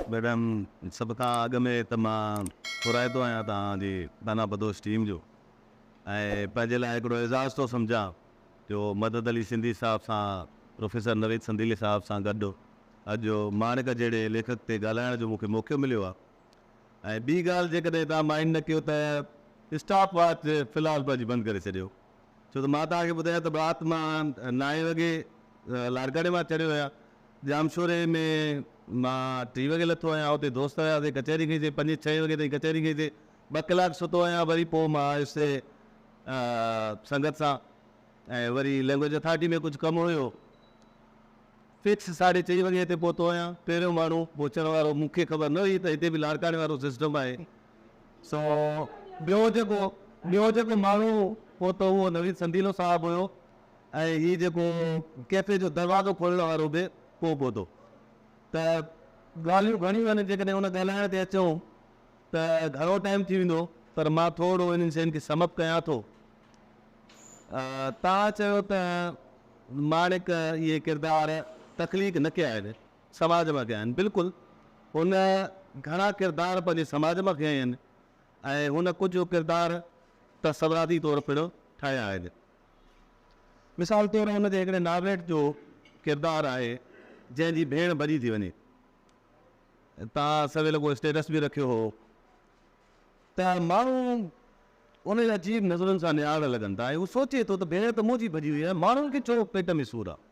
Madam सब खां अॻु में त मां घुराईंदो आहियां तव्हांजी दाना बदोश टीम जो ऐं पंहिंजे लाइ हिकिड़ो एज़ाज़ थो सम्झां जो मदद अली सिंधी साहिब सां प्रोफेसर नवीद संदीली साहिब सां गॾु अॼु माणिक जहिड़े लेखक ते ॻाल्हाइण जो मूंखे मौक़ो मिलियो आहे। ऐं ॿी ॻाल्हि जेकॾहिं तव्हां माइंड न कयो त स्टॉप वॉच फ़िलहालु पंहिंजी बंदि करे छॾियो, छो त मां तव्हांखे ॿुधायां त राति मां 9 वॻे लारगढ़े मां चढ़ियो आहियां, जामशोरे में मां 3 वॻे लथो आहियां, हुते दोस्त हुयासीं, कचहरी कईसीं, 5-6 वॻे ताईं कचहरी कईसीं, 2 कलाक सुतो आहियां, वरी पोइ मां आयुसि संगत सां ऐं वरी लैंग्वेज अथॉरिटी में कुझु कमु हुयो, फिक्स 4:30 वॻे हिते पहुतो आहियां। पहिरियों माण्हू पहुचण वारो मूंखे ख़बर न हुई त हिते बि लाड़काणे वारो सिस्टम आहे। सो ॿियो जेको माण्हू पहुतो उहो नवीद संदीलो साहिबु हुयो ऐं हीअ जेको कैफ़े जो दरवाज़ो खोलण वारो बि पोइ पहुतो। त ॻाल्हियूं घणियूं आहिनि, जेकॾहिं हुन ॻाल्हाइण ते अचूं त घणो टाइम थी वेंदो, पर मां थोरो इन्हनि शयुनि खे समअप कयां थो। तव्हां चयो त माणिक इहे किरदार तख़लीक़ न कया आहिनि, समाज मां कया आहिनि। बिल्कुलु हुन घणा किरदार पंहिंजे समाज मां खया आहिनि ऐं हुन कुझु किरदार तसवराती तौरु पिणु ठाहिया आहिनि। मिसाल तौरु हुनजे हिकिड़े नावेट जो किरदारु आहे जंहिंजी भेण भॼी थी वञे, तव्हां सवेल को स्टेटस बि रखियो हो त माण्हू उन अजीब नज़रुनि सां निहारण लॻनि था ऐं उहो सोचे थो त भेण त मुंहिंजी भॼी हुई आहे, माण्हुनि खे छो पेट में सूरु आहे।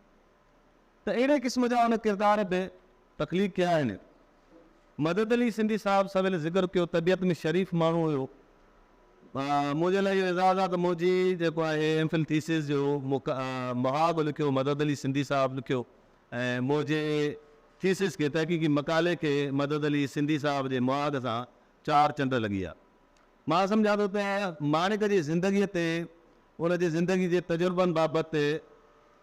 त अहिड़े क़िस्म जा उन किरदार बि तख़लीक़ कया आहिनि। मदद अली सिंधी साहिबु सवेल ज़िक्र कयो, तबियत में शरीफ़ माण्हू हुयो। मुंहिंजे लाइ इहो एज़ाज़ आहे त मुंहिंजी जेको आहे एमफिल थीसिस जो मुहाब लिखियो मदद अली सिंधी साहिबु लिखियो ऐं मुंहिंजे थीसिस खे तहक़ीक़ी मकाले खे मदद अली सिंधी साहिब जे मुआद सां 4 चंड लॻी आहे। मां सम्झां थो त माणिक जी ज़िंदगीअ ते, उनजे ज़िंदगी जे तजुर्बनि बाबति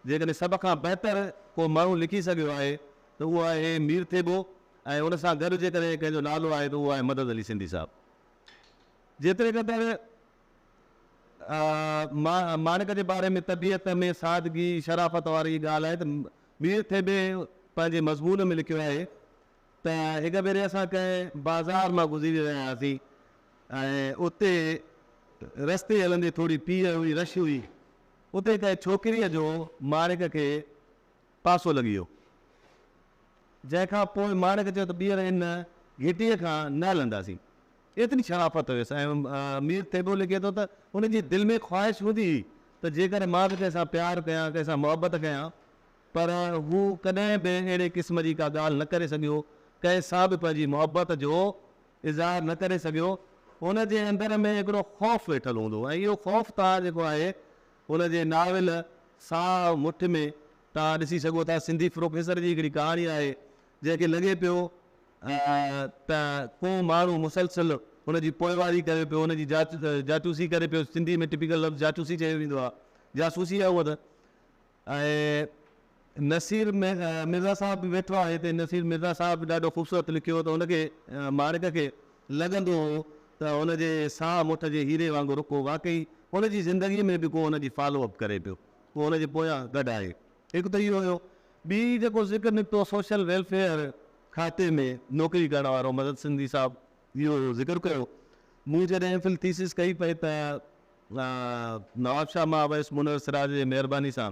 जेकॾहिं सभ खां बहितर को माण्हू लिखी सघियो आहे त उहो आहे मीर थेबो ऐं उन सां गॾु जेकॾहिं कंहिंजो नालो आहे त उहो आहे मदद अली सिंधी साहिबु। जेतिरे क़दुरु माणिक जे बारे में तबियत में सादगी शराफ़त वारी ॻाल्हि आहे त मीर थेबे पंहिंजे मज़मून में लिखियो आहे त हिकु भेरे असां कंहिं बाज़ार मां गुज़री रहिया हुआसीं ऐं उते रस्ते हलंदे थोरी पीअ हुई, रश हुई, उते कंहिं छोकिरीअ जो माणिक खे पासो लॻी वियो, जंहिंखां पोइ माणिक चयो त ॿीहर हिन घिटीअ खां न हलंदासीं। एतिरी शराफ़त हुयसि ऐं मीर थेबो लिखे थो त हुनजी दिलि में ख़्वाहिश हूंदी हुई त जेकर मां बि कंहिंसां प्यारु कयां, कंहिंसां मुहबत कयां, पर हू कॾहिं बि अहिड़े क़िस्म जी का ॻाल्हि न करे सघियो, कंहिंसां बि पंहिंजी मुहबत जो इज़हार न करे सघियो। हुनजे अंदर में हिकिड़ो ख़ौफ़ वेठल हूंदो ऐं इहो ख़ौफ़ तव्हां जेको आहे हुनजे नाविल साह मुठ में तव्हां ॾिसी सघो था। सिंधी प्रोफेसर जी हिकिड़ी कहाणी आहे जंहिंखे लॻे पियो त को माण्हू मुसलसल हुनजी पोइवारी करे पियो, हुनजी जाचूसी करे पियो। सिंधी में टिपिकल लफ़्ज़ जाचूसी चयो वेंदो आहे, जासूसी आहे उहा त। ऐं नसीर मिर्ज़ा साहिबु बि वेठो आहे हिते। नसीर मिर्ज़ा साहिबु ॾाढो ख़ूबसूरत लिखियो त हुनखे माणिक खे लॻंदो हो त हुनजे साह मुठ जे हीरे वांगुरु को वाक़ई हुनजी ज़िंदगीअ में बि को हुनजी फॉलोअप करे पियो, को हुनजे पोयां गॾु आहे। हिकु त इहो हुयो। ॿी जेको ज़िक्र निकितो सोशल वेलफेयर खाते में नौकिरी करण वारो मदद सिंधी साहिबु इहो ज़िक्र कयो। मूं जॾहिं एमफिल थीसिस कई पई त नवाब शाह मां अवैस मुनवर सिराज जे महिरबानी सां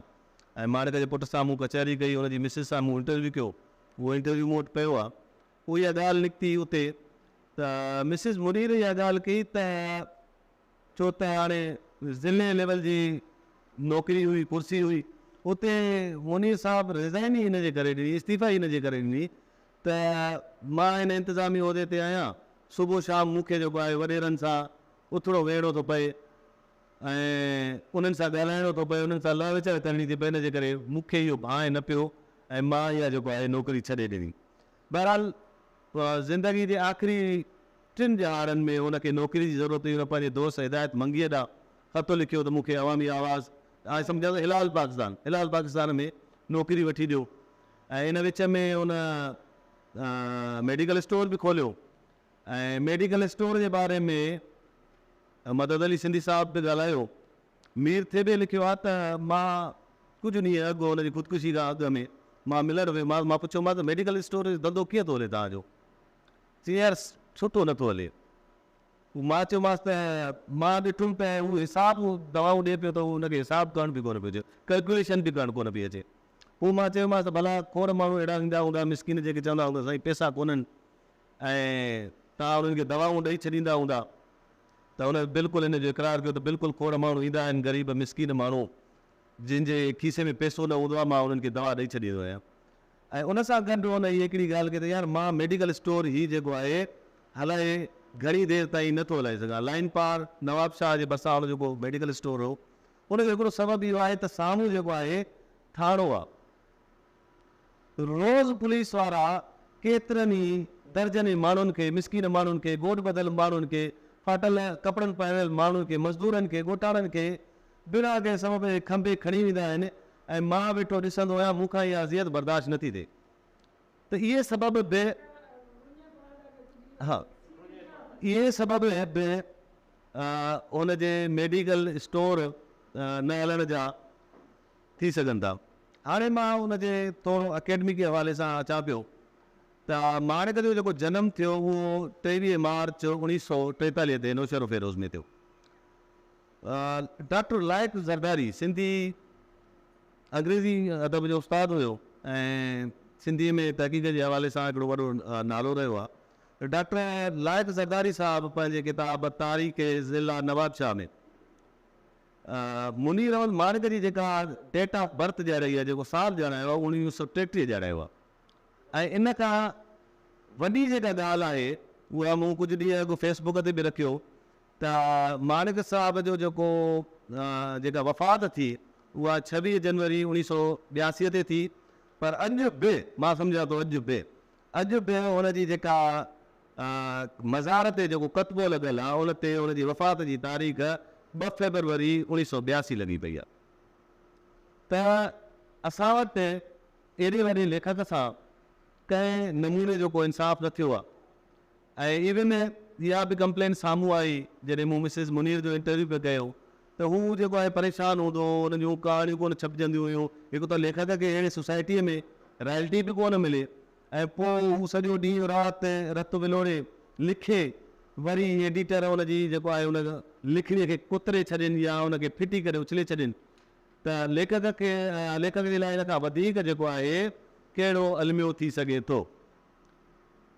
ऐं माणिक जे पुट सां मूं कचहरी कई, हुनजी मिसिस सां मूं इंटरव्यू कयो। उहो इंटरव्यू मूं वटि पियो आहे। उहा इहा ॻाल्हि निकिती उते त मिसिस मुनीर इहा ॻाल्हि कई त छो त हाणे ज़िले लेवल जी नौकिरी हुई, कुर्सी हुई, उते मुनीर साहिबु रिज़ाइन ई हिन जे करे ॾिनी, इस्तीफ़ा ई हिन जे करे ॾिनी त मां हिन इंतिज़ामी उहिदे ते आहियां। सुबुह शाम मूंखे जेको आहे वॾेरनि सां उथिणो वेहणो थो पए ऐं उन्हनि सां ॻाल्हाइणो थो पए, उन्हनि सां लह विचर करणी थी पए, हिन जे करे मूंखे इहो भांइ न पियो ऐं मां इहा जेको आहे नौकिरी छॾे ॾिनी। बहरहाल ज़िंदगी जे आख़िरी 3 ॾिहाड़नि में हुनखे नौकिरी जी ज़रूरत हुई। हुन पंहिंजे दोस्त हिदायत मंगीअ ॾांहुं ख़त लिखियो त मूंखे अवामी आवाज़ हाणे सम्झां त हिलाल पाकिस्तान में नौकिरी वठी ॾियो। ऐं इन विच में हुन मेडिकल स्टोर बि खोलियो ऐं मेडिकल स्टोर जे बारे में मदद अली सिंधी साहिबु बि ॻाल्हायो। मीर थेबे लिखियो आहे त मां कुझु ॾींहं अॻु हुनजी ख़ुदकुशी खां अॻु में मां मिलण वियो, मां पुछियोमांसि त मेडिकल स्टोर जो धंधो कीअं थो हले तव्हांजो? चई यार सुठो नथो हले। मां चयोमांसि त मां ॾिठुमि त उहो हिसाबु दवाऊं ॾिए पियो त उनखे हिसाबु करणु बि कोन पियो अचे, कैलकुलेशन बि करणु कोन पई अचे। पोइ मां चयोमांसि त भला खोड़ माण्हू अहिड़ा ईंदा हूंदा मिसकिन जेके चवंदा हूंदा साईं पैसा कोन्हनि ऐं तव्हां उन्हनि खे दवाऊं ॾेई छॾींदा हूंदा, त हुन बिल्कुलु हिन जो इक़रार कयो त बिल्कुलु खोड़ माण्हू ईंदा आहिनि ग़रीब मिसकिन माण्हू जंहिंजे खीसे में पैसो न हूंदो आहे, मां उन्हनि खे दवा ॾेई छॾींदो आहियां। ऐं उन सां गॾु हुन हीअ हिकिड़ी ॻाल्हि कई त यार मां मेडिकल स्टोर ही जेको आहे हलाए घणी देरि ताईं नथो हलाए सघां। लाइन पार नवाब शाह जे भरिसां हुन जेको मेडिकल स्टोर हो उनजो हिकिड़ो सबबु इहो आहे त साम्हूं जेको आहे थाणो आहे। रोज़ पुलिस वारा केतिरनि ई दर्जन माण्हुनि खे मिसकिन माण्हुनि खे गोॾ ॿधल माण्हुनि खे फाटल कपिड़नि पायल माण्हुनि खे मज़दूरनि खे ॻोठाणनि खे बिना कंहिं सबब जे खंभे खणी वेंदा आहिनि ऐं मां वेठो ॾिसंदो आहियां मूंखां इहा अज़ियत बर्दाश्त नथी थिए। त इहे सबब बि हा इहे सबब बि हुनजे मेडिकल स्टोर न हलण जा थी सघनि था। हाणे मां हुनजे थोरो अकेडमी के हवाले सां अचां पियो त माणिक जो जेको जनमु थियो उहो 23 मार्च 1943 ते नौशहरो फेरोज़ में थियो। डॉक्टर लाइक ज़रदारी सिंधी अंग्रेज़ी अदब जो उस्तादु हुयो ऐं सिंधीअ में तहक़ीक़ जे हवाले सां हिकिड़ो वॾो नालो रहियो आहे। डॉक्टर लाइक ज़रदारी साहिबु पंहिंजे किताब तारीख़ ज़िला नवाब शाह में मुनीर अहमद माणिक जी जेका डेट ऑफ बर्थ ॼाणाई आहे, जेको साल ॼाणायो आहे 1933 ॼाणायो आहे। ऐं इन खां वॾी जेका ॻाल्हि आहे उहा मूं कुझु ॾींहं अॻु फेसबुक ते बि रखियो त माणिक साहिब जो जेको जेका वफ़ात थी उहा 26 जनवरी 1982 ते थी। पर अॼु बि मां सम्झां थो अॼु बि हुनजी जेका मज़ार ते जेको कतबो लॻल आहे उन ते हुनजी वफ़ात जी तारीख़ 2 फरवरी 1982 लॻी पई आहे। त असां वटि एॾे वॾे लेखक सां कंहिं नमूने जो को इंसाफ़ न थियो आहे। ऐं इवन इहा बि कंप्लेन साम्हूं आई जॾहिं मूं मिसिस मुनीर जो इंटरव्यू पियो कयो त हू जेको आहे परेशान हूंदो, हुन जूं कहाणियूं कोन छपजंदियूं हुयूं। हिकु त लेखक खे अहिड़े सोसाइटीअ में रॉयल्टी बि कोन मिले ऐं पोइ हू सॼो ॾींहुं राति रत विलोड़े लिखे, वरी एडिटर हुनजी जेको आहे हुन लिखणीअ खे कुतरे छॾनि या हुनखे फिटी करे उछले छॾनि। त लेखक जे लाइ हिन खां वधीक जेको आहे कहिड़ो अलमियो थी सघे थो।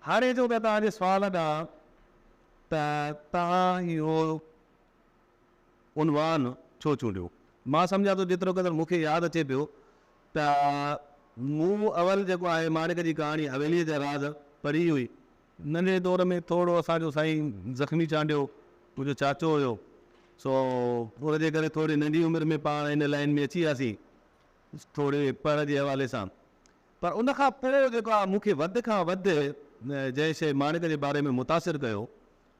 हाणे जो पिया तव्हांजे सुवाल ॾांहुं त तव्हां इहो उनवान छो चूंडियो, मां सम्झां थो जेतिरो क़दुरु मूंखे यादि अचे पियो त मूं अवल जेको आहे माणिक जी कहाणी हवेलीअ जा राज़ पढ़ी हुई। नंढे दौर में थोरो असांजो साईं ज़ख़्मी चांडियो मुंहिंजो चाचो हुयो, सो हुनजे करे थोरी नंढी उमिरि में पाण हिन लाइन में अची वियासीं थोरे पढ़ जे हवाले सां। पर उन खां पोइ जेको आहे मूंखे वधि खां वधि जंहिं शइ माणिक जे बारे में मुतासिर कयो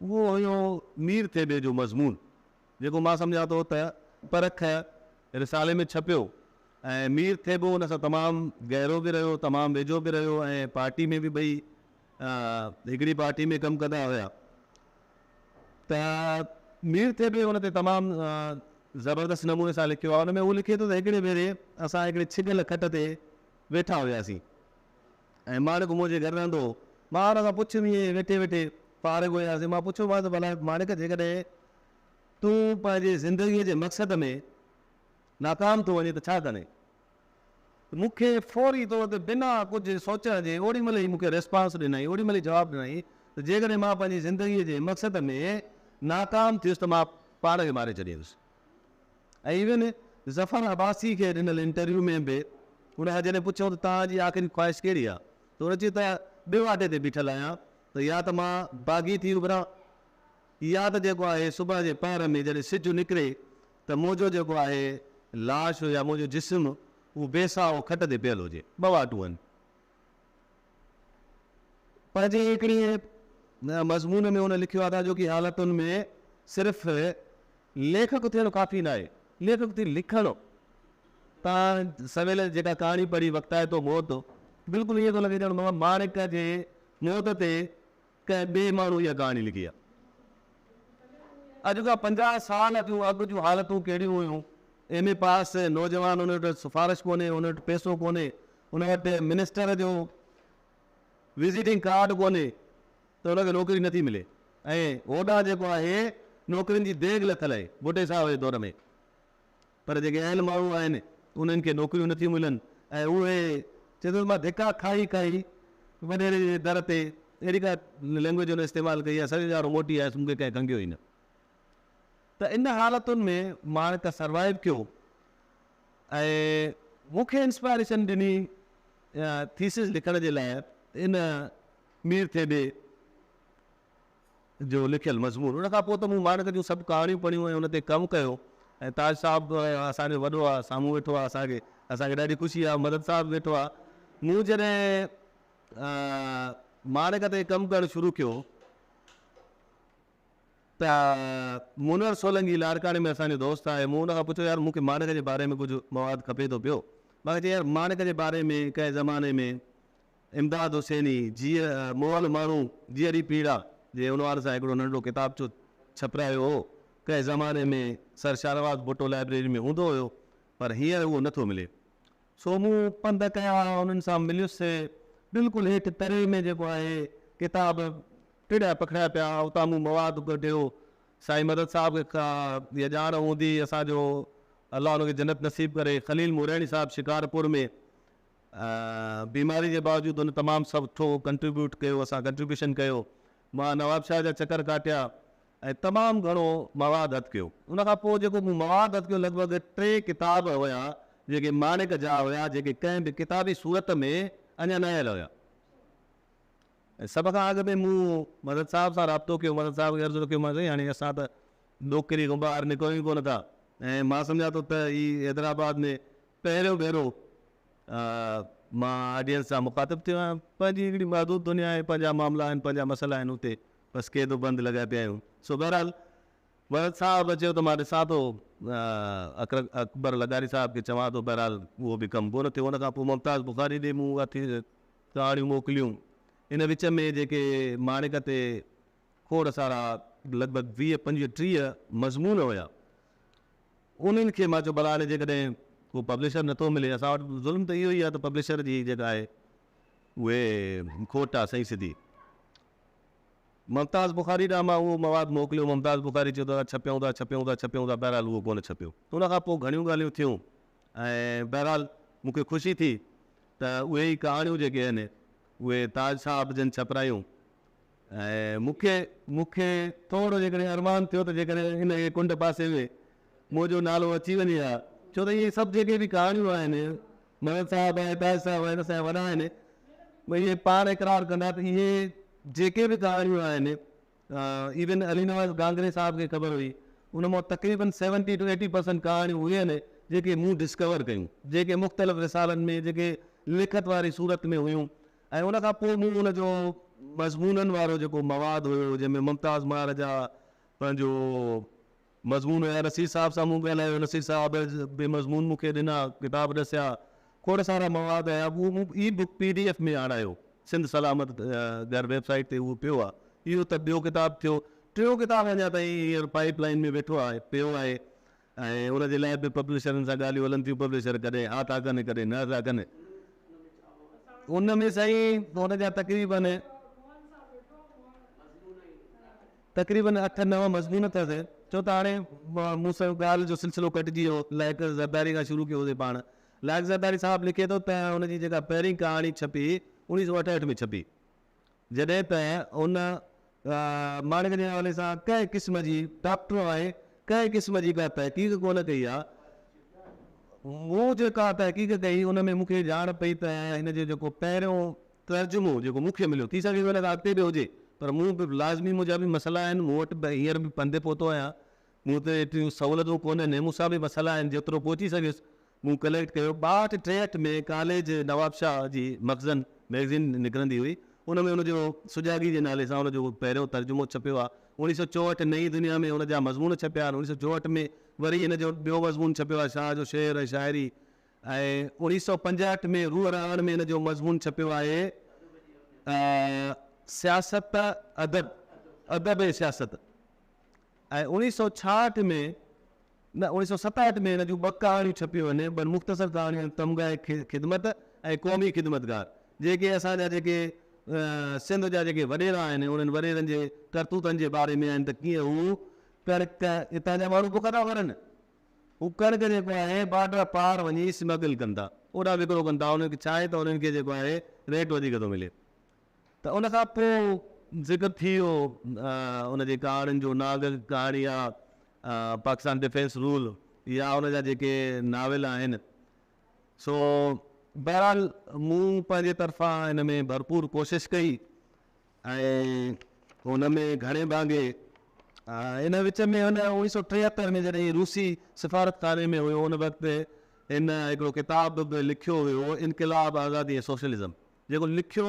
उहो हुयो मीर थेबे जो मज़मून, जेको मां सम्झां थो त परख रिसाले में छपियो। ऐं मीर थेबो हुन सां तमामु गहरो बि रहियो, तमामु वेझो बि रहियो ऐं पार्टी में बि ॿई हिकिड़ी पार्टी में कमु कंदा हुया। त मीर थेबे हुन ते तमामु ज़बरदस्त नमूने सां लिखियो आहे। हुन में उहो लिखे थो त हिकिड़े भेरे असां हिकिड़े छिगल खट ते वेठा हुयासीं ऐं माणिक मुंहिंजे घर रहंदो हो। मां हुन खां पुछियुमि ईअं वेठे वेठे पारे हुयासीं, मां पुछियोमांसि भला माणिक जेकॾहिं तूं पंहिंजे ज़िंदगीअ जे मक़सद में नाकाम थो वञे त छा कंदे? मूंखे फौरी तौर ते बिना कुझु सोचण जे ओॾी महिल ई मूंखे रिस्पॉन्स ॾिनई, ओॾी महिल ई जवाबु ॾिनई त जेकॾहिं मां पंहिंजी ज़िंदगीअ जे मक़सद में नाकाम थियुसि त मां पाण खे मारे छॾींदुसि। ऐं इवन ज़फ़र अब्बासी खे ॾिनल इंटरव्यू में बि हुनखां जॾहिं पुछियो त तव्हांजी आख़िरी ख़्वाहिश कहिड़ी आहे त हुन चयो त ॿिए वाटे ते बीठल आहियां त या त मां बाग़ी थी उभरां या त जेको आहे सुबुह जे पहर में जॾहिं सिज निकिरे त मुंहिंजो जेको आहे लाश या मुंहिंजो जिस्म उहो बेसाओ खट ते पियल हुजे। ॿ वाटूं आहिनि। पंहिंजी हिकिड़ी मज़मून में हुन लिखियो आहे जो की हालतुनि में सिर्फ़ु लेखक थियणु काफ़ी न आहे, लेखक थी लिखणु। तव्हां सवेल जेका कहाणी पढ़ी वक़्ताए तो मौत, बिल्कुलु ईअं थो लॻे ॼण माणिक जे मौत ते कंहिं ॿिए माण्हू इहा कहाणी लिखी आहे। अॼु खां 50 साल अॻु जूं हालतूं कहिड़ियूं हुयूं। MA पास नौजवान, हुन वटि सिफ़ारिश कोन्हे, हुन वटि पैसो कोन्हे, हुन वटि मिनिस्टर जो विज़िटिंग कार्ड कोन्हे, त हुनखे नौकिरी नथी मिले। ऐं होॾां जेको आहे नौकिरियुनि जी देॻ लथल आहे बुढे साहब जे दौर में, पर जेके अहिल माण्हू आहिनि उन्हनि खे नौकिरियूं नथियूं मिलनि। ऐं उहे चए थो मां धिका खाई खाई वॾेरे जे दर ते अहिड़ी का लैंग्वेज हुन इस्तेमालु कई आहे, सॼो ॼाणो मोटी आयुसि, मूंखे कंहिं खंघियो ई न। त इन हालतुनि में मां त सर्वाइव कयो ऐं मूंखे इंस्पायरेशन ॾिनी थीसिस लिखण जे लाइ इन मीर थेबे जो लिखियलु मज़मून। उन खां पोइ त मूं माणक जूं सभु कहाणियूं पढ़ियूं ऐं उन ते कमु कयो। ऐं ताज साहिबु असांजो वॾो आहे, साम्हूं वेठो आहे, असांखे ॾाढी ख़ुशी आहे। मदद साहिबु वेठो आहे। मूं जॾहिं माणक ते कमु करणु शुरू कयो त मुनवर सोलंकी लाड़काणे में असांजो दोस्त आहे। मूं हुन खां पुछियो यार मूंखे माणक जे बारे में कुझु मवादु खपे थो पियो। मां चयो यार माणक जे बारे में कंहिं ज़माने में इमदाद हुसैनी जीअं मोहल माण्हू जीअरी पीड़ा जे उनवार सां हिकिड़ो नंढिड़ो किताबचो छपरायो हो। कंहिं ज़माने में सर शाहनवाज़ भुट्टो लाइब्रेरी में हूंदो हुयो, पर हींअर उहो नथो मिले। सो मूं पंध कया, उन्हनि सां मिलियुसि। बिल्कुलु हेठि तरे में जेको आहे किताब टिड़ा पखिड़िया पिया, उतां मूं मवादु कढियो। साईं मदद साहिब खां इहा ॼाण हूंदी, असांजो अलाह हुनखे जन्नत नसीब करे, ख़लील मुरैणी साहिबु शिकारपुर में बीमारी जे बावजूदि हुन तमामु सुठो कंट्रीब्यूट कयो, असां कंट्रीब्यूशन कयो। मां नवाब शाह जा चकर काटिया ऐं तमामु घणो मवादु हथु कयो। उन खां पोइ जेको मूं मवादु हथु कयो लॻभॻि 3 किताब हुया जेके माणिक जा हुया, जेके कंहिं बि किताबी सूरत में अञा न आयल हुया। ऐं सभ खां अॻु में मूं मदद साहिब सां राब्तो कयो। मदद साहिब खे अर्ज़ु कयो, मां चई हाणे असां त नौकिरी खां ॿाहिरि निकिरूं ई कोन था। ऐं मां सम्झां थो त हीअ हैदराबाद में पहिरियों भेरो मां ऑडियंस सां मुखातिबु थियो आहियां। पंहिंजी हिकिड़ी महदूद दुनिया आहे, पंहिंजा मामला आहिनि, पंहिंजा मसइला आहिनि, उते बसि केदो बंदि लॻाए पिया आहियूं। सो बहरहाल मदद साहिबु चयो त मां ॾिसां थो, अकबर लगारी साहिब खे चवां थो, बहरहाल उहो बि कमु कोन थियो। हुन खां पोइ मुमताज़ बुखारी ॾे मूं कहाणियूं मोकिलियूं। इन विच में जेके माणिक ते खोड़ सारा लॻभॻि 20-25-30 मज़मून हुया, उन्हनि खे मां चयो भला हाणे जेकॾहिं को पब्लिशर नथो मिले, असां वटि ज़ुल्म त इहो ई आहे त पब्लिशर जी जेका आहे उहे खोट आहे सही सिधी। मुमताज़ बुखारी ॾांहुं मां उहो मवादु मोकिलियो। मुमताज़ बुखारी चयो त छपियूं था। बहरहाल उहो कोन छपियो। उन खां पोइ घणियूं ॻाल्हियूं थियूं ऐं बहरहाल मूंखे ख़ुशी थी त उहे ई कहाणियूं जेके आहिनि उहे ताज साहिब जन छपरायूं। ऐं मूंखे थोरो जेकॾहिं अरमान थियो त जेकॾहिं हिन कुंड पासे में मुंहिंजो नालो अची वञे हा, छो त इहे सभु जेके बि कहाणियूं आहिनि, मदद साहिबु आहे, ताज साहिबु आहिनि, असांजा वॾा आहिनि, भई इहे पाण इक़रार कंदा त इहे जेके बि कहाणियूं आहिनि, इवन अली नवाज़ गांगरे साहिब खे ख़बर हुई, उन मां तक़रीबन 70-80% कहाणियूं उहे आहिनि जेके मूं डिस्कवर कयूं, जेके मुख़्तलिफ़ रिसालनि में जेके लिखत वारी सूरत में हुयूं। ऐं उन खां पोइ मूं उनजो मज़मूननि वारो जेको मवादु हुयो, जंहिंमें मुमताज़ महार जा पंहिंजो मज़मून हुया, नसीर साहिब सां मूं ॻाल्हायो, नसीर साहिब बि मज़मून मूंखे ॾिना, किताब ॾसिया, खोड़ सारा मवाद आया। उहो मूं ई बुक PDF में आणियो, सिंध सलामत घर वेबसाइट ते उहो पियो आहे। इहो त ॿियो किताबु थियो। टियों किताबु अञा ताईं हींअर पाइप लाइन में वेठो आहे, पियो आहे। ऐं उनजे लाइ बि पब्लिशरनि सां ॻाल्हियूं हलनि थियूं। पब्लिशर कॾहिं हा था कनि, कॾहिं न था कनि। उन में साईं हुनजा तक़रीबन 8-9 मज़मून अथसि। छो त हाणे मूं सां ॻाल्हि जो सिलसिलो कटिजी वियो। लाइक़ ज़रदारी खां शुरू कयो हुजे पाण। लाइक़ ज़रदारी साहिबु लिखे थो त हुनजी जेका पहिरीं कहाणी छपी 1968 में छपी, जॾहिं त उन माणिक जे हवाले सां कंहिं क़िस्म जी डॉक्टर आहे, कंहिं क़िस्म जी का तहक़ीक़ कोन कई आहे। मूं जेका तहक़ीक़ कई उन में मूंखे ॼाण पई त हिन जो जेको पहिरियों तर्जुमो जेको मूंखे मिलियो, थी सघे हुन खां अॻिते बि हुजे, पर मूं बि लाज़मी मुंहिंजा बि मसइला आहिनि। मूं वटि हींअर बि पंधे पहुतो आहियां, मूं ते एतिरियूं सहूलियतूं कोन्हनि, मूंसां बि मसइला आहिनि। जेतिरो पहुची सघियुसि मूं कलेक्ट कयो। 62-63 में कॉलेज नवाब शाह जी मखज़न मैगज़ीन निकिरंदी हुई, उन में हुनजो सुजागी जे नाले सां हुनजो पहिरियों तर्जुमो छपियो आहे। 1964 नई दुनिया में हुनजा मज़मून छपिया आहिनि। 1964 में वरी हिन जो ॿियो मज़मून छपियो आहे, शाह जो शेर ऐं शाइरी। ऐं 1965 में रूह रहण में हिन जो मज़मून छपियो आहे, सियासत अदब ऐं सियासत। ऐं 1966 में 1967 में हिन जूं 2 कहाणियूं छपियूं आहिनि, 2 मुख़्तसर कहाणियूं, तमग़ा ख़िदमत ऐं क़ौमी ख़िदमतगार, जेके असांजा जेके सिंध जा जेके वॾेरा आहिनि उन्हनि वॾेरनि जे करतूतनि जे बारे में आहिनि त कीअं हू कणिक हितां जा माण्हू बुख था करनि, हू कणिक जेको आहे बॉर्डर पार वञी स्मगल कनि था, ओॾा विकिरो कनि था। उन्हनि खे छा आहे त उन्हनि खे जेको आहे रेट वधीक थो मिले। त उन खां पोइ ज़िक्र थी वियो उनजे कहाणियुनि जो, नागल कहाणी आहे, पाकिस्तान डिफेंस रूल या उनजा जेके नाविल आहिनि। सो बहरहाल मूं पंहिंजे तरफ़ां हिन में भरपूर कोशिशि कई ऐं हुन में घणे भाङे हिन विच में हुन 1973 में जॾहिं रूसी सिफ़ारतखाने में हुयो उन वक़्तु हिन हिकिड़ो किताबु बि लिखियो हुयो, इनक़िलाब आज़ादी ऐं सोशलिज़म, जेको लिखियो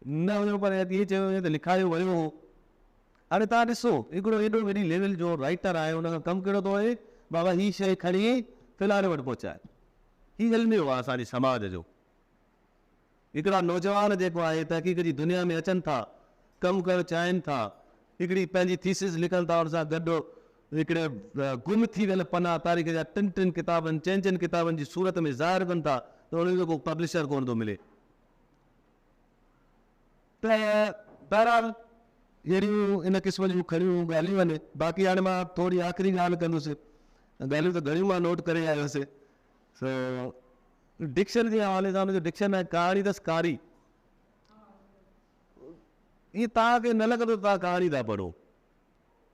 न हुयो पर इहे चयो वञे त लिखायो वियो हो। हाणे तव्हां ॾिसो हिकिड़ो एॾो वॾी लेवल जो राइटर आहे, हुन खां कमु कहिड़ो थो आहे, बाबा हीअ शइ खणी फिलहाल वटि पहुचाए। हीअ हलंदो आहे असांजे समाज जो। हिकिड़ा नौजवान जेको आहे तहक़ीक़ जी दुनिया में अचनि था, कमु करणु चाहिनि था, हिकिड़ी पंहिंजी थीसिस लिखनि था, उन सां गॾु हिकिड़े गुम थी वियल पना तारीख़ जा 3 किताबनि 4 किताबनि जी सूरत में ज़ाहिर कनि था, त उन्हनि खे को पब्लिशर कोन थो मिले। त बहरहाल अहिड़ियूं इन क़िस्म जूं खणियूं ॻाल्हियूं आहिनि। बाक़ी हाणे मां थोरी आख़िरी ॻाल्हि कंदुसि, ॻाल्हियूं त घणियूं मां नोट करे आयुसि। सो डिक्शन जे हवाले सां हुनजो डिक्शन आहे कहाणी अथसि कारी। ईअं तव्हांखे न लॻंदो तव्हां कहाणी था पढ़ो,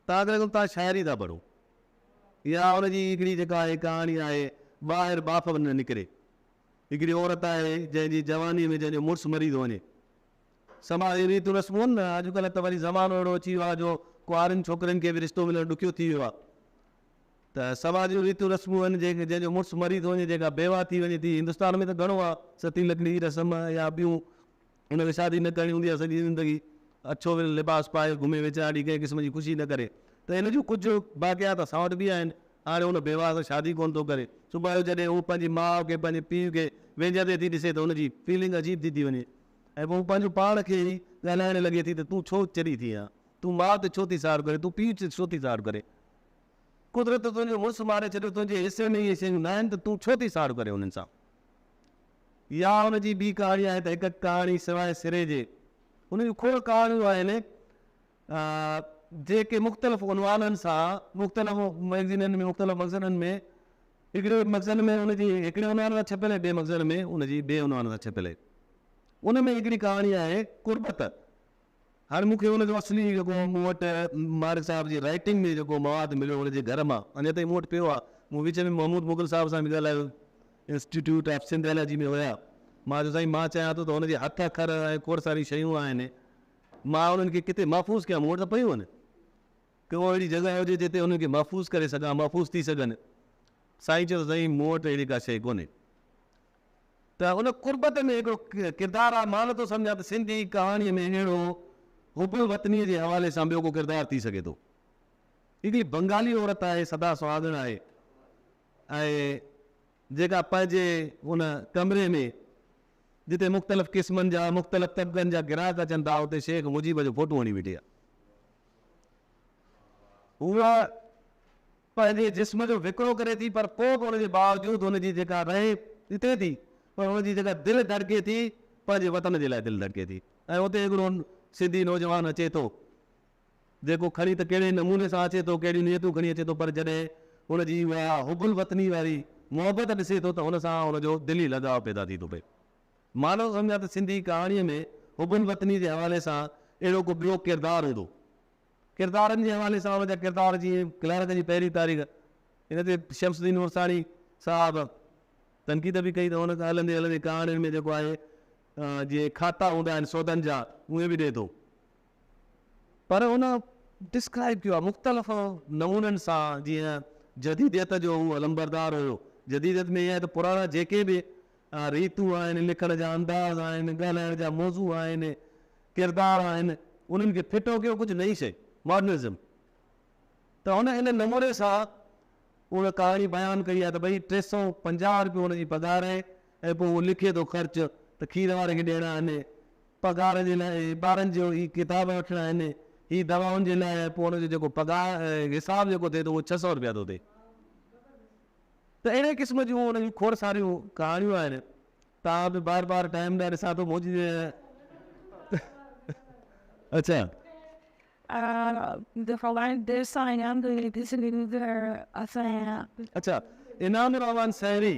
तव्हांखे लॻंदो तव्हां शाइरी था पढ़ो, या हुनजी हिकिड़ी जेका आहे कहाणी आहे ॿाहिरि बाफ़ न निकिरे। हिकिड़ी औरत आहे जंहिंजी जवानी में जंहिंजो मुड़ुसु मरी थो वञे, समाज जी रीतियूं रस्मूं आहिनि न, अॼुकल्ह त वरी ज़मानो अहिड़ो अची वियो आहे जो कुंवारनि छोकिरियुनि खे बि रिश्तो मिलणु ॾुखियो थी वियो आहे। त समाज जूं रीतियूं रस्मूं आहिनि जंहिंजो मुड़ुसु मरी थो वञे, जेका बेवा थी वञे थी। हिंदुस्तान में त घणो आहे, सती लकड़ी जी रस्म या ॿियूं, हुनखे शादी न करणी हूंदी आहे सॼी ज़िंदगी, अछो लिबास पाए घुमे वेचारी, कंहिं क़िस्म जी ख़ुशी न करे। त हिन जूं कुझु वाक़ियात असां वटि बि आहिनि। हाणे हुन बेवा सां शादी कोन थो करे, सुभाणे जो जॾहिं हू पंहिंजी माउ खे पंहिंजे पीउ खे वेझंदे थी ॾिसे त हुनजी फीलिंग अजीब थी वञे, ऐं पोइ पंहिंजो पाण खे ई ॻाल्हाइण लॻे थी त तूं छो चरी थी आहे, तूं माउ ते छो थी साड़ करे, तूं पीउ ते छो थी साड़ करे, कुदरत तुंहिंजो मुड़ुसु मारे छॾियो, तुंहिंजे हिसे में इहे शयूं न आहिनि त तूं छो थी साड़ करे हुननि सां। या हुनजी ॿी कहाणी आहे त हिकु कहाणी सवाइ सिरे जे, हुन जूं खोड़ कहाणियूं आहिनि जेके मुख़्तलिफ़ उनवाननि सां मुख़्तलिफ़ मैगज़ीननि में मुख़्तलिफ़ मक़ज़दनि में, हिकिड़े मक़ज़द में हुनजी हिकिड़े उनवान सां छपियल आहे, ॿिए मक़ज़द में हुनजी ॿिए उनवान सां छपियल आहे। उन में हिकिड़ी कहाणी आहे कुर्बत। हाणे मूंखे हुनजो असली जेको मूं वटि मारिक साहिब जी राइटिंग में जेको मवादु मिलियो हुनजे घर मां, अञा ताईं मूं वटि पियो आहे। मूं विच में महमूद मुग़ल साहिब सां बि ॻाल्हायो, इंस्टीट्यूट ऑफ सिंधियोलॉजी में हुया। मां चयो साईं मां चाहियां थो त हुनजे हथ अखर ऐं खोड़ सारी शयूं आहिनि, मां उन्हनि खे किथे महफ़ूज़ कयां। मूं वटि त पियूं आहिनि, को अहिड़ी जॻह हुजे जिते उन्हनि खे महफ़ूज़ करे सघां, महफ़ूज़ थी सघनि। साईं चयो साईं मूं वटि अहिड़ी का शइ कोन्हे। त उन कुर्बत में हिकिड़ो किरदारु आहे, मां नथो सम्झां त सिंधी कहाणीअ में अहिड़ो हुब वतनीअ जे हवाले सां ॿियो को किरदारु थी सघे थो। हिकिड़ी बंगाली औरत आहे, सदा सुहागण आहे, ऐं जेका पंहिंजे उन कमरे में जिते मुख़्तलिफ़ क़िस्मनि जा मुख़्तलिफ़ तबक़नि जा ग्राहक अचनि था, उते शेख मुजीब जो फोटो हणी वेठी आहे। उहा पंहिंजे जिस्म जो विकिरो करे थी, पर पोइ बि हुनजे बावजूदि हुनजी जेका रहे हिते थी, पर हुनजी जेका दिलि धड़के थी, पंहिंजे वतन जे लाइ दिलि धड़के थी। ऐं हुते हिकिड़ो सिंधी नौजवान अचे थो, जेको खणी त कहिड़े नमूने सां अचे थो, कहिड़ियूं नियतूं खणी अचे थो, पर जॾहिं हुनजी उहा हुबुल वतनी वारी मुहबत ॾिसे थो त हुन सां हुनजो दिली लगाव पैदा थी थो पए। मानो सम्झा त सिंधी कहाणीअ में हुबुल वतनी जे हवाले सां अहिड़ो को ॿियो किरदारु हूंदो। किरदारनि जे हवाले सां हुनजा किरदार जीअं क्लारक जी पहिरीं तारीख़, हिन ते शमसुद्दीन मुरसाणी साहिबु तनक़ीद बि कई त हुन खां हलंदे हलंदे कहाणियुनि में जेको आहे जीअं खाता हूंदा आहिनि सौदनि जा, उहे बि ॾिए थो। पर हुन डिस्क्राइब कयो आहे मुख़्तलिफ़ नमूननि सां, जीअं जदीदियत जो उहो लंबरदार हुयो। जदीदियत में इहा आहे त पुराणा जेके बि रीतूं आहिनि, लिखण जा अंदाज़ आहिनि, ॻाल्हाइण जा मौज़ू आहिनि, किरदार आहिनि, उन्हनि खे फिटो कयो कुझु नई शइ, मॉडर्निज़म। त हुन इन नमूने सां उहा कहाणी बयानु कई आहे त भई 350 रुपयो हुनजी पघार आहे, ऐं पोइ उहो लिखे थो ख़र्च त खीर वारे खे ॾियणा आहिनि, पघार जे लाइ ॿारनि जो ही किताब वठणा आहिनि, ही दवाउनि जे लाइ, पोइ हुनजो जेको पघार हिसाबु जेको थिए थो उहो 600 रुपया थो थिए। त अहिड़े क़िस्म जूं हुन जूं खोड़ सारियूं कहाणियूं आहिनि। तव्हां बि बार बार टाइम ॾाढे ॾिसां थो मुंहिंजी अच्छा अच्छा इनाम रहमान सहरी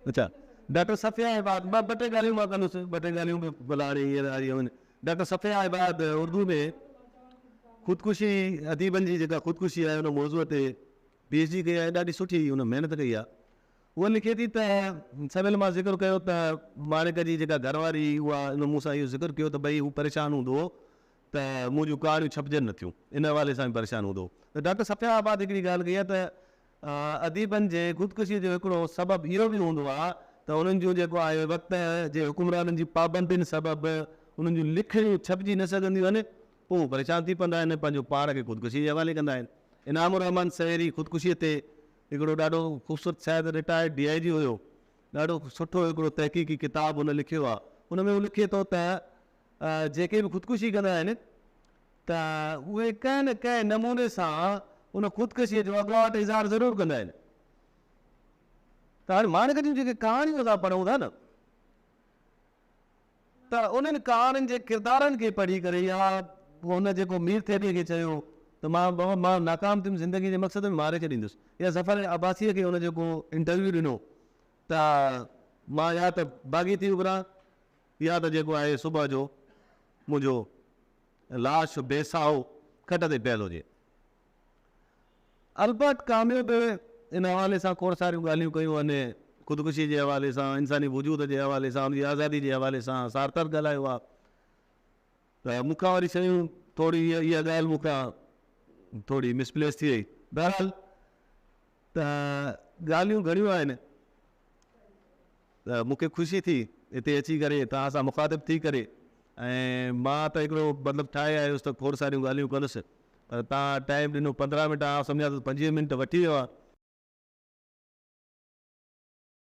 अच्छा डॉक्टर सफ़िया इबाद ॿ टे ॻाल्हियूं मां कंदुसि ॿ टे ॻाल्हियूं बि बुलाड़ी डॉक्टर सफ़िया इबाद उर्दू में ख़ुदकुशी अदीबनि जी जेका ख़ुदकुशी आहे उन मौज़ूअ ते PhD कई आहे, ॾाढी सुठी हुन महिनत कई आहे। उहा लिखे थी त सवेल मां ज़िक्र कयो त माणिक जी जेका घरवारी उहा उन मूंसां इहो ज़िक्र कयो त भई हू परेशान हूंदो हो त मुंहिंजूं कहाणियूं छपजनि नथियूं, इन हवाले सां बि परेशान हूंदो हो। त डॉक्टर सफ़िया आबाद हिकिड़ी ॻाल्हि कई आहे त अदीबनि जे ख़ुदकुशीअ जो हिकिड़ो सबबु इहो बि हूंदो आहे त उन्हनि जूं जेको आहे वक़्त जे हुकुमराननि जी पाबंदियुनि सबबु उन्हनि जूं लिखिणियूं छपजी न सघंदियूं आहिनि, पोइ हू परेशान थी पवंदा आहिनि, पंहिंजो पाण खे ख़ुदकुशी जे हवाले कंदा आहिनि। इनामुर रहमान सहरी ख़ुदकुशीअ ते हिकिड़ो ॾाढो ख़ूबसूरत शायदि रिटायर्ड DIG हुयो, ॾाढो सुठो हिकिड़ो तहक़ीक़ी किताबु हुन लिखियो आहे। हुन में हू लिखे थो त जेके बि ख़ुदकुशी कंदा आहिनि त उहे कंहिं न कंहिं नमूने सां उन ख़ुदकुशीअ जो अॻुवाट इज़हार ज़रूरु कंदा आहिनि। त हाणे माणिक जूं जेके कहाणियूं असां पढ़ूं था न त उन्हनि कहाणियुनि जे किरदारनि खे पढ़ी करे या हुन जेको मीर थेबीअ खे चयो त मां नाकाम थियुमि ज़िंदगी जे मक़सद में मारे छॾींदुसि, या ज़फ़र अब्बासीअ खे हुन जेको इंटरव्यू ॾिनो त मां या त बाग़ी थी उभरां या त जेको आहे सुबुह जो मुंहिंजो लाश बेसाओ खट ते पियल हुजे। अलबत कामियो बि इन हवाले सां खोड़ सारियूं ॻाल्हियूं कयूं आहिनि, ख़ुदकुशी जे हवाले सां, इंसानी वजूद जे हवाले सां, उनजी आज़ादी जे हवाले सां सार्थक ॻाल्हायो आहे। त मूंखां वरी शयूं थोरी इहा ॻाल्हि मूंखां थोरी मिसप्लेस थी वई। बहरहाल त ॻाल्हियूं घणियूं आहिनि, त मूंखे ख़ुशी थी हिते अची करे तव्हां सां मुखातिब थी करे, ऐं मां त हिकिड़ो मतिलबु ठाहे आयुसि त खोड़ सारियूं ॻाल्हियूं कंदुसि, पर तव्हां टाइम ॾिनो 15 मिंट, सम्झा त 25 मिंट वठी वियो आहे।